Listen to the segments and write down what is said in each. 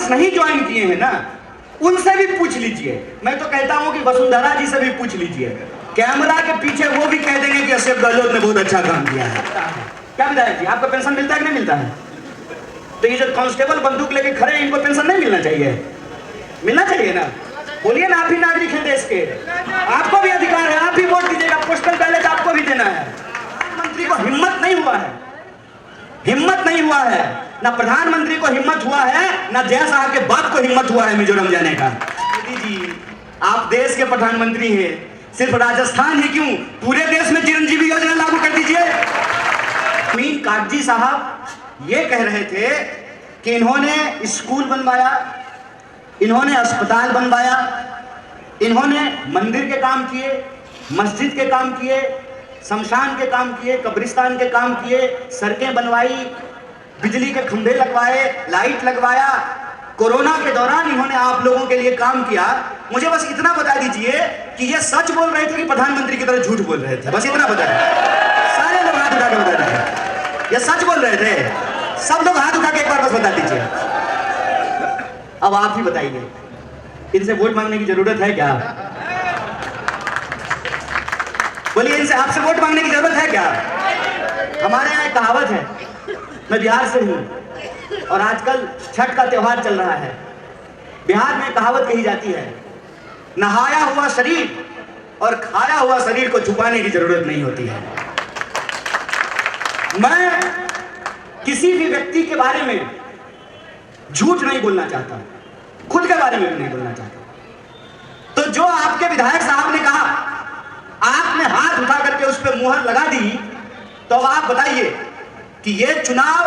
कांग्रेस नहीं ज्वाइन किए हैं ना, उनसे भी पूछ लीजिए। मैं तो कहता हूं कि वसुंधरा जी से भी पूछ लीजिए, कैमरा के पीछे वो भी कह देंगे कि अशोक गहलोत ने बहुत अच्छा काम किया है। क्या विधायक जी, आपको पेंशन मिलता है कि नहीं मिलता है? तो ये जो कांस्टेबल बंदूक लेके खड़े हैं, इनको पेंशन नहीं मिलना चाहिए? मिलना चाहिए ना। बोलिए ना, आप ही नागरिक हैं देश के, आपको भी अधिकार है, आप ही वोट दीजिएगा, पोस्टल बैलेट आपको भी देना है। प्रधानमंत्री को हिम्मत नहीं हुआ है, हिम्मत नहीं हुआ है, ना प्रधानमंत्री को हिम्मत हुआ है, ना जय साहब के बाप को हिम्मत हुआ है मिजोरम जाने का। मोदी जी, आप देश के प्रधानमंत्री हैं, सिर्फ राजस्थान ही क्यों, पूरे देश में चिरंजीवी योजना लागू कर दीजिए। अमीन कागजी साहब ये कह रहे थे कि इन्होंने स्कूल बनवाया, इन्होंने अस्पताल बनवाया, इन्होंने मंदिर के काम किए, मस्जिद के काम किए, शमशान के काम किए, कब्रिस्तान के काम किए, सड़कें बनवाई, बिजली के खंभे लगवाए, लाइट लगवाया। कोरोना के दौरान इन्होंने आप लोगों के लिए काम किया। मुझे बस इतना बता दीजिए कि ये सच बोल रहे थे कि प्रधानमंत्री की तरह झूठ बोल रहे थे, बस इतना बता दीजिए। सारे लोग हाथ उठा के बता दीजिए, ये सच बोल रहे थे? सब लोग हाथ उठा के एक बार बस बता दीजिए। अब आप ही बताइए, इनसे वोट मांगने की जरूरत है क्या? बोलिए, इनसे आपसे वोट मांगने की जरूरत है क्या? हमारे यहाँ एक कहावत है, मैं बिहार से हूँ और आजकल छठ का त्योहार चल रहा है। बिहार में कहावत कही जाती है, नहाया हुआ शरीर और खाया हुआ शरीर को छुपाने की जरूरत नहीं होती है। मैं किसी भी व्यक्ति के बारे में झूठ नहीं बोलना चाहता, खुद के बारे में भी नहीं बोलना चाहता। तो जो आपके विधायक साहब ने कहा, आपने हाथ उठा करके उस पर मुहर लगा दी, तो आप बताइए कि यह चुनाव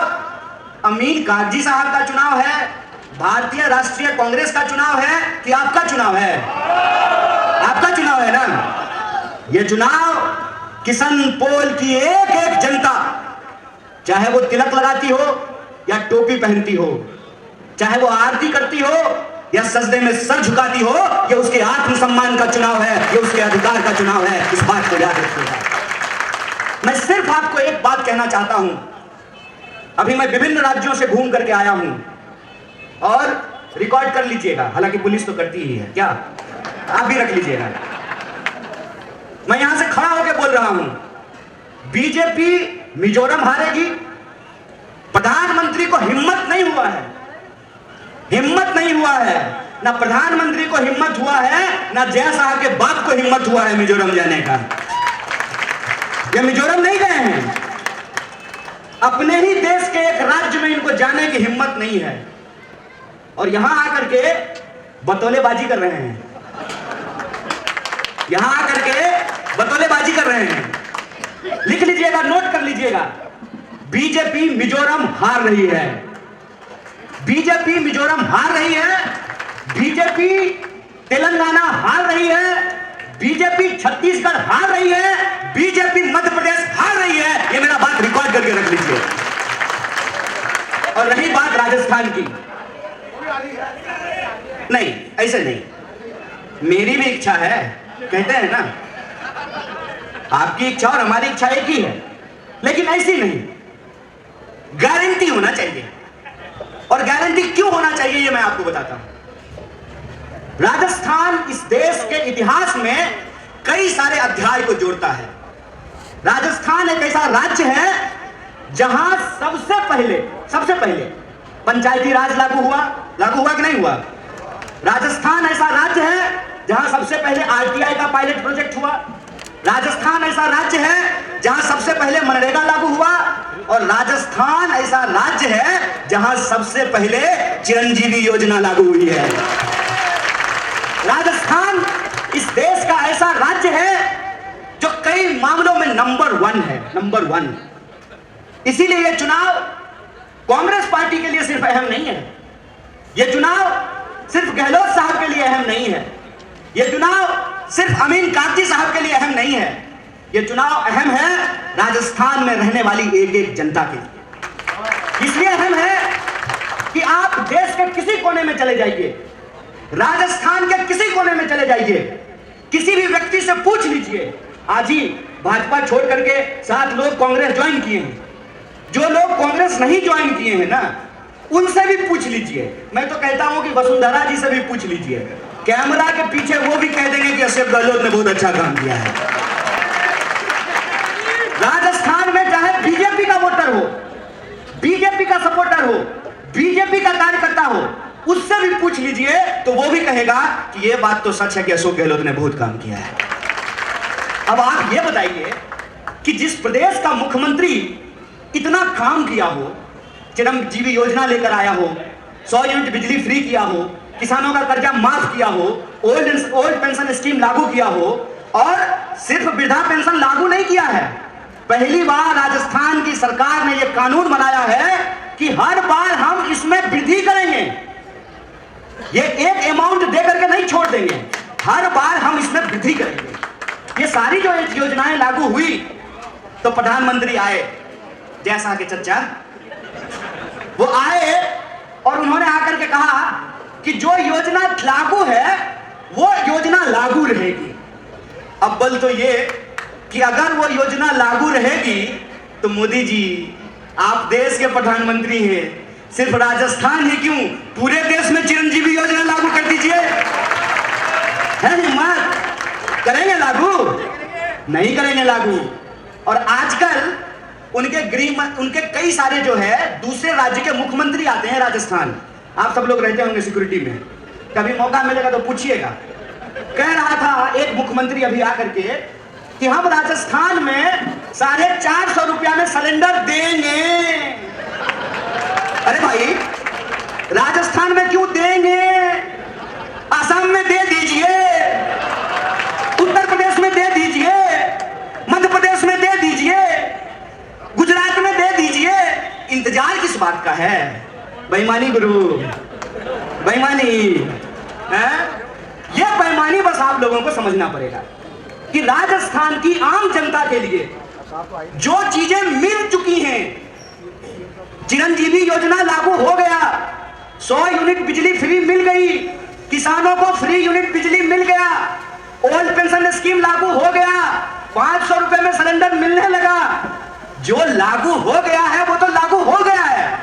अमीन कागजी साहब का चुनाव है, भारतीय राष्ट्रीय कांग्रेस का चुनाव है कि आपका चुनाव है? आपका चुनाव है ना। यह चुनाव किशन पोल की एक एक जनता, चाहे वो तिलक लगाती हो या टोपी पहनती हो, चाहे वो आरती करती हो या सजदे में सर झुकाती हो, ये उसके आत्मसम्मान का चुनाव है, ये उसके अधिकार का चुनाव है। इस बात को याद रखिएगा। मैं सिर्फ आपको एक बात कहना चाहता हूं, अभी मैं विभिन्न राज्यों से घूम करके आया हूं और रिकॉर्ड कर लीजिएगा, हालांकि पुलिस तो करती ही है, क्या आप भी रख लीजिएगा। मैं यहां से खड़ा होकर बोल रहा हूं, बीजेपी मिजोरम हारेगी। प्रधानमंत्री को हिम्मत नहीं हुआ है, हिम्मत नहीं हुआ है, ना प्रधानमंत्री को हिम्मत हुआ है, ना जय साहब के बाप को हिम्मत हुआ है मिजोरम जाने का। ये मिजोरम नहीं गए हैं, अपने ही देश के एक राज्य में इनको जाने की हिम्मत नहीं है और यहां आकर के बतौलेबाजी कर रहे हैं, यहां आकर के बतौलेबाजी कर रहे हैं। लिख लीजिएगा, नोट कर लीजिएगा, बीजेपी मिजोरम हार रही है, बीजेपी मिजोरम हार रही है, बीजेपी तेलंगाना हार रही है, बीजेपी छत्तीसगढ़ हार रही है, बीजेपी मध्य प्रदेश हार रही है। ये मेरा बात रिकॉर्ड करके रख लीजिए। और रही बात राजस्थान की, नहीं ऐसे नहीं, मेरी भी इच्छा है, कहते हैं ना, आपकी इच्छा और हमारी इच्छा एक ही है, लेकिन ऐसी नहीं, गारंटी होना चाहिए। और गारंटी क्यों होना चाहिए ये मैं आपको बताता हूं। राजस्थान इस देश के इतिहास में कई सारे अध्याय को जोड़ता है। राजस्थान एक ऐसा राज्य है जहां सबसे पहले पंचायती राज लागू हुआ कि नहीं हुआ? राजस्थान ऐसा राज्य है जहां सबसे पहले आरटीआई का पायलट प्रोजेक्ट हुआ। राजस्थान ऐसा राज्य है जहां सबसे पहले मनरेगा लागू हुआ और राजस्थान ऐसा राज्य है जहां सबसे पहले चिरंजीवी योजना लागू हुई है। राजस्थान इस देश का ऐसा राज्य है जो कई मामलों में नंबर 1 है, नंबर 1। इसीलिए यह चुनाव कांग्रेस पार्टी के लिए सिर्फ अहम नहीं है, यह चुनाव सिर्फ गहलोत साहब के लिए अहम नहीं है, यह चुनाव सिर्फ अमीन कागजी साहब के लिए अहम नहीं है, यह चुनाव अहम है राजस्थान में रहने वाली एक एक जनता के लिए। इसलिए अहम है कि आप देश के किसी कोने में चले जाइए, राजस्थान के किसी कोने में चले जाइए, किसी भी व्यक्ति से पूछ लीजिए। आज ही भाजपा छोड़ करके 7 लोग कांग्रेस ज्वाइन किए हैं। जो लोग कांग्रेस नहीं ज्वाइन किए हैं ना, उनसे भी पूछ लीजिए। मैं तो कहता हूं कि वसुंधरा जी से भी पूछ लीजिए, कैमरा के पीछे वो भी कह देंगे कि अशोक गहलोत ने बहुत अच्छा काम किया है। राजस्थान में चाहे बीजेपी का वोटर हो, बीजेपी का सपोर्टर हो, बीजेपी का कार्यकर्ता हो, उससे भी पूछ लीजिए तो वो भी कहेगा कि ये बात तो सच है कि अशोक गहलोत ने बहुत काम किया है। अब आप ये बताइए कि जिस प्रदेश का मुख्यमंत्री इतना काम किया हो, चिरंजीवी योजना लेकर आया हो, 100 यूनिट बिजली फ्री किया हो, किसानों का कर्जा माफ किया हो, ओल्ड पेंशन स्कीम लागू किया हो, और सिर्फ वृद्धा पेंशन लागू नहीं किया है, पहली बार राजस्थान की सरकार ने यह कानून बनाया है कि हर बार हम इसमें वृद्धि करेंगे। ये एक अमाउंट देकर के नहीं छोड़ देंगे, हर बार हम इसमें वृद्धि करेंगे। ये सारी जो योजनाएं लागू हुई तो प्रधानमंत्री आए, जैसा कि चर्चा वो आए और उन्होंने आकर के कहा कि जो योजना लागू है वो योजना लागू रहेगी। अब बल तो ये कि अगर वो योजना लागू रहेगी तो मोदी जी आप देश के प्रधानमंत्री हैं, सिर्फ राजस्थान ही क्यों पूरे देश में चिरंजीवी योजना लागू कर दीजिए। है हिम्मत? करेंगे लागू? नहीं करेंगे लागू। और आजकल उनके कई सारे जो है दूसरे राज्य के मुख्यमंत्री आते हैं राजस्थान। आप सब लोग रहते होंगे सिक्योरिटी में, कभी मौका मिलेगा तो पूछिएगा। कह रहा था एक मुख्यमंत्री अभी आकर के कि हम राजस्थान में 450 रुपया में सिलेंडर देंगे। अरे भाई, राजस्थान में क्यों देंगे? असम में दे दीजिए, उत्तर प्रदेश में दे दीजिए, मध्य प्रदेश में दे दीजिए, गुजरात में दे दीजिए। इंतजार किस बात का है? बेईमानी गुरु, बेईमानी है। यह बेईमानी बस आप लोगों को समझना पड़ेगा कि राजस्थान की आम जनता के लिए जो चीजें मिल चुकी हैं, चिरंजीवी योजना लागू हो गया, 100 यूनिट बिजली फ्री मिल गई, किसानों को फ्री यूनिट बिजली मिल गया, ओल्ड पेंशन स्कीम लागू हो गया, 500 रुपए में सिलेंडर मिलने लगा। जो लागू हो गया है वो तो लागू हो गया है,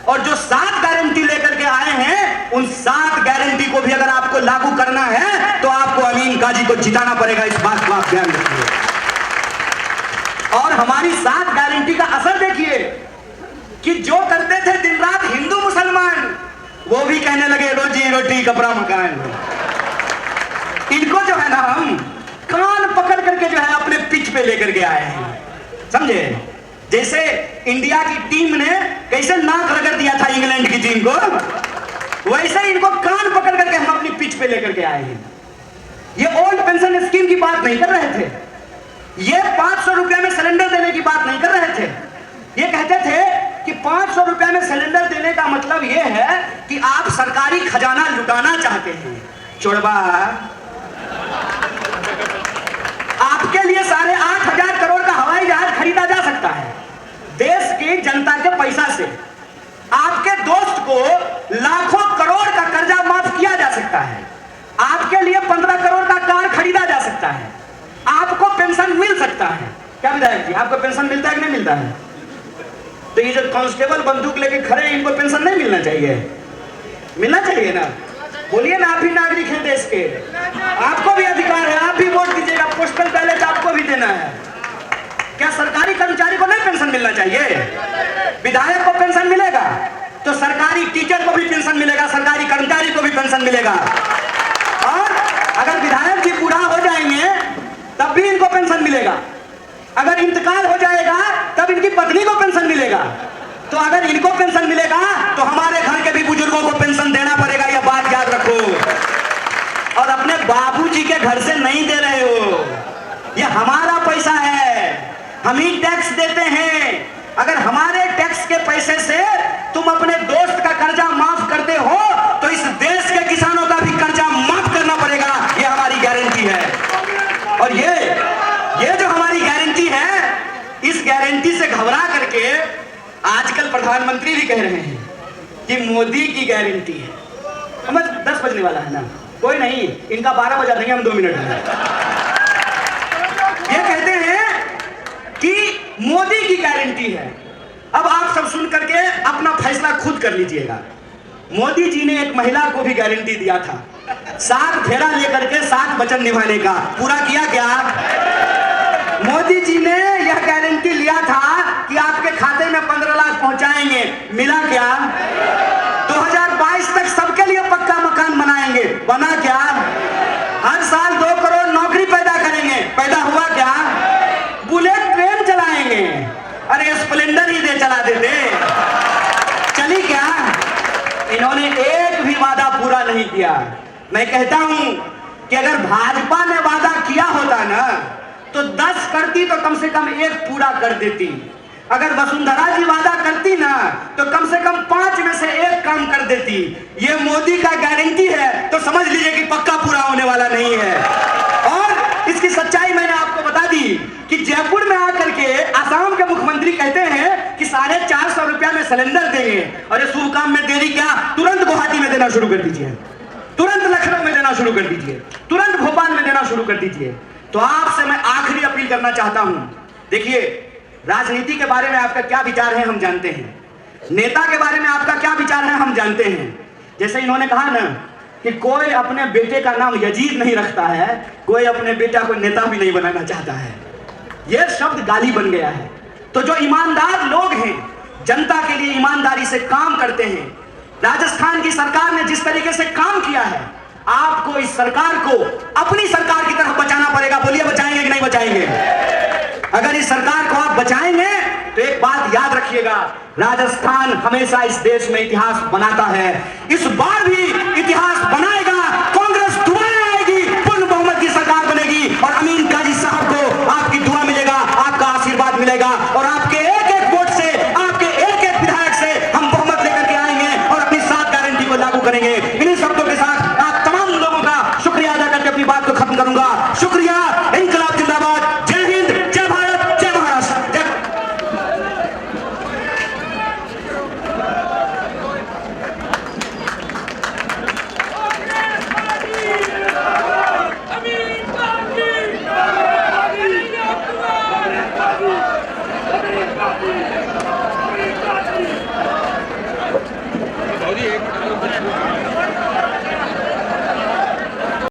और जो 7 गारंटी लेकर के आए हैं उन 7 गारंटी को भी अगर आपको लागू करना है तो आपको अमीन काजी को जिताना पड़ेगा। इस बात को आप ध्यान रखिए। और हमारी 7 गारंटी का असर देखिए कि जो करते थे दिन रात हिंदू मुसलमान, वो भी कहने लगे रोजी रोटी कपड़ा मकान। इनको जो है ना हम कान पकड़ करके जो है अपने पिच पे लेकर के आए हैं, समझे? जैसे इंडिया की टीम ने कैसे नाक रगड़ दिया था इंग्लैंड की टीम को, वैसे इनको कान पकड़ करके हम अपनी पिच पे लेकर के आए हैं। ये ओल्ड पेंशन स्कीम की बात नहीं कर रहे थे, ये 500 रुपया में सिलेंडर देने की बात नहीं कर रहे थे। ये कहते थे कि 500 रुपया में सिलेंडर देने का मतलब ये है कि आप सरकारी खजाना लुटाना चाहते हैं। चोरबा, आपके लिए 8,500 करोड़ का हवाई जहाज खरीदा जा सकता है देश की जनता के पैसा से। आपके दोस्त को लाखों करोड़ का कर्जा माफ किया जा सकता है। आपके लिए 15 करोड़ का कार खरीदा जा सकता है। आपको पेंशन मिल सकता है। क्या विधायक जी, आपको पेंशन मिलता है कि नहीं मिलता है? तो ये जो कांस्टेबल बंदूक लेके खड़े हैं, इनको पेंशन नहीं मिलना चाहिए? मिलना चाहिए ना? बोलिए ना, आप भी नागरिक हैं देश के, आपको भी अधिकार है, आप भी वोट दीजिएगा, पोस्टल बैलेट आपको भी देना है। क्या सरकारी कर्मचारी को नहीं पेंशन मिलना चाहिए? विधायक को पेंशन मिलेगा तो सरकारी टीचर को भी पेंशन मिलेगा, सरकारी कर्मचारी को भी पेंशन मिलेगा। और अगर विधायक जी बूढ़ा हो जाएंगे तब भी इनको पेंशन मिलेगा। अगर इंतकाल हो जाएगा तब इनकी पत्नी को पेंशन मिलेगा। तो अगर इनको पेंशन मिलेगा तो हमारे घर के भी बुजुर्गों को पेंशन देना पड़ेगा। यह बात याद रखो। और अपने बाबूजी के घर से नहीं दे रहे हो, यह हमारा पैसा है, हम ही टैक्स देते हैं। अगर हमारे टैक्स के पैसे से तुम अपने दोस्त का कर्जा माफ करते हो तो इस देश के किसानों का भी कर्जा माफ करना पड़ेगा। यह हमारी गारंटी है। और ये जो हमारी गारंटी है, इस गारंटी से घबरा करके आजकल प्रधानमंत्री भी कह रहे हैं कि मोदी की गारंटी है। हमें 10 बजने वाला है ना, कोई नहीं, इनका 12 बजा देंगे हम 2 मिनट में। ये कहते हैं कि मोदी की गारंटी है। अब आप सब सुन करके अपना फैसला खुद कर लीजिएगा। मोदी जी ने एक महिला को भी गारंटी दिया था 7 फेरा लेकर के 7 वचन निभाने का, पूरा किया क्या? मोदी जी ने यह गारंटी लिया था कि आपके खाते में 15 लाख पहुंचाएंगे, मिला क्या? 2022 तक सबके लिए पक्का मकान बनाएंगे, बना क्या? हर साल 2 करोड़ नौकरी पैदा करेंगे, पैदा हुआ क्या? बुलेट ट्रेन चलाएंगे, अरे स्प्लेंडर ही दे चला देते, चली क्या? इन्होंने एक भी वादा पूरा नहीं किया। मैं कहता हूं कि अगर भाजपा ने वादा किया होता ना तो 10 करती तो कम से कम 1 पूरा कर देती। अगर वसुंधरा जी वादा करती ना तो कम से कम 5 में से 1 काम कर देती। ये मोदी का गारंटी है तो समझ लीजिए कि पक्का पूरा होने वाला नहीं है। और इसकी सच्चाई मैंने आपको बता दी कि जयपुर में आकर के आसाम के मुख्यमंत्री कहते हैं कि 450 रुपया में सिलेंडर देंगे, और ये शुभ काम में देरी क्या? तुरंत गुवाहाटी में देना शुरू कर दीजिए, तुरंत लखनऊ में देना शुरू कर दीजिए, तुरंत भोपाल में देना शुरू कर दीजिए। तो आपसे मैं आखिरी अपील करना चाहता हूं, देखिए राजनीति के बारे में आपका क्या विचार है हम जानते हैं, नेता के बारे में आपका क्या विचार है हम जानते हैं। जैसे इन्होंने कहा ना कि कोई अपने बेटे का नाम यजीद नहीं रखता है, कोई अपने बेटा को नेता भी नहीं बनाना चाहता है, यह शब्द गाली बन गया है। तो जो ईमानदार लोग हैं, जनता के लिए ईमानदारी से काम करते हैं, राजस्थान की सरकार ने जिस तरीके से काम किया है, आपको इस सरकार को अपनी सरकार की तरफ बचाना पड़ेगा। बोलिए बचाएंगे कि नहीं बचाएंगे? अगर इस सरकार को आप बचाएंगे तो एक बात याद रखिएगा, राजस्थान हमेशा इस देश में इतिहास बनाता है, इस बार भी इतिहास बनाएगा। कांग्रेस दोबारा आएगी, पूर्ण बहुमत की सरकार बनेगी और अमीन काजी साहब को आपकी दुआ मिलेगा, आपका आशीर्वाद मिलेगा और आपके एक-एक वोट से, आपके एक-एक विधायक से हम बहुमत लेकर के आएंगे और अपनी 7 गारंटी को लागू करेंगे। इन्हीं शब्दों के साथ आप तमाम लोगों का शुक्रिया अदा करके अपनी बात को खत्म करूंगा। शुक्रिया, इंकलाब जिंदाबाद, जय हिंद, जय भारत, जय महाराष्ट्र, जय। Amin!